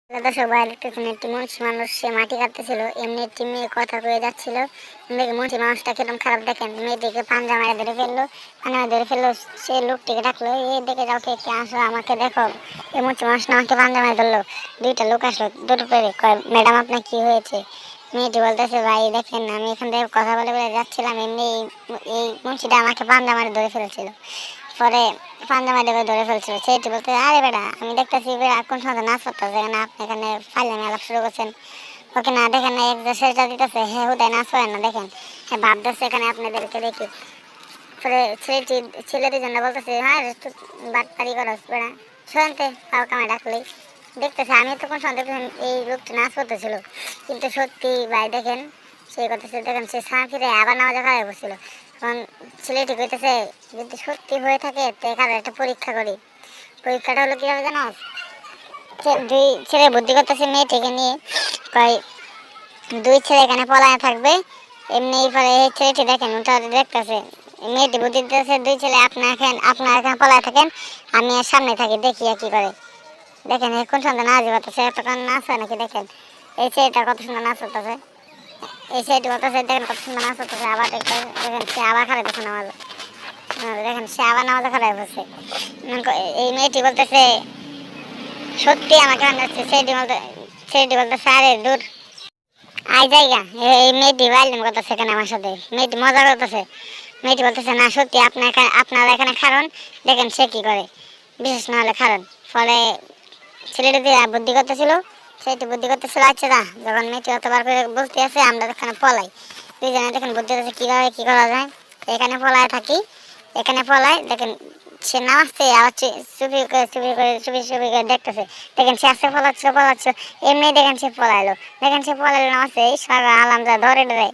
দর্শক ভাই দেখতেছেন একটি মুন্সি মানুষ সে মাটি কাটতেছিল, এমনি একটি মেয়ে কথা কয়ে যাচ্ছিল। দেখে মুন্সি মানুষটা কিরকম খারাপ, দেখেন মেয়েটিকে পাঞ্জা মারা ধরে ফেললো, পাঞ্জা ধরে ফেললো। সে লোকটিকে ডাকলো, এ দেখে যাও, কে কে আসো আমাকে দেখো। এই মুন্সি মানুষটা আমাকে পাঞ্জা মারা ধরলো। দুইটা লোক আসলো দুটো করে, কয় ম্যাডাম আপনার কি হয়েছে? মেয়েটি বলতেছে, ভাই দেখেন আমি এখান থেকে কথা বলে বলে যাচ্ছিলাম, এমনি এই মুন্সিটা আমাকে পাঞ্জা মারা ধরে ফেলছিল। পরে পাঞ্জামা ডেকে ধরে ফেলছিল। সেইটি বলতে, আরে বেটা আমি দেখতেছি কোন সময় নাচ করতেছে, এখানে আপনি এখানে ফাইলামি আলাপ শুরু করছেন। ওকে না দেখেন না, এক সেটা দিতেছে, হ্যাঁ হুদায় নাচ করেন না, দেখেন হ্যাঁ ভাবতেছে এখানে আপনাদেরকে দেখি। পরে ছেলেটির জন্য বলতেছে, হ্যাঁ বাটপারি করস বেড়া, শুনতে পাও কামাই ডাকলেই দেখতেছে। আমি তো কোন সময় দেখতেছেন এই লোকটা নাচ করতেছিল, কিন্তু সত্যি ভাই দেখেন সেই করতেছে, দেখেন সে সাঁ ফিরে আবার নামাজে খারাপ বসছিল। এখন ছেলেটি কইতেছে, যদি সত্যি হয়ে থাকে তো এখানে একটা পরীক্ষা করি। পরীক্ষাটা হলো কীভাবে জানো? দুই ছেলে বুদ্ধি করতেছে মেয়েটিকে নিয়ে, কয় দুই ছেলে এখানে পলায় থাকবে। এমনি পরে এই ছেলেটি দেখেন ওটা দেখতেছে, মেয়েটি বুদ্ধি দিতেছে, দুই ছেলে আপনার এখানে পলায় থাকেন, আমি আর সামনে থাকি, দেখি আর কি করে। দেখেন কোন সন্ধ্যা নাচ করতেছে, এতক্ষণ নাচ হয় নাকি? দেখেন এই ছেলেটা কত সুন্দর নাচ করতেছে, এই ছেলেটি করতেছে, দেখেন কত সুন্দর নাচ করতেছে। আবার দেখেন সে আবার খারাপ নামাজ, দেখেন সে আবার নামাজে খারাপ হচ্ছে। এই মেয়েটি বলতেছে, সত্যি আমাকে বানাচ্ছে। ছেলেটি বলতেছে, আরে দূর আই জায়গা। এই মেয়েটি বাইলাম করতেছে এখানে আমার সাথে, মেয়েটি মজা করতেছে। মেয়েটি বলতেছে, না সত্যি আপনারা এখানে খারণ, দেখেন সে কি করে, বিশেষ না হলে খারণ। ফলে ছেলেটি যে বুদ্ধি করতেছিল, সেটি বুদ্ধি করতেছিল, আচ্ছা না, যখন মেয়েটি অতবার করে বলতে আছে আমরা এখানে পলাই, দুইজনে দেখেন বুদ্ধি করতেছে কীভাবে কী করা যায়। এখানে পলায় থাকি, এখানে পলায়, দেখেন সে নামাচ্ছে আবার চুপি করে দেখতেছে। দেখেন সে আসছে পলাচ্ছ, এমনি দেখেন সে পলাইলো, দেখেন সে পলাইলো নামাচ্ছে, এই সারা আলাম যা ধরে দেয়।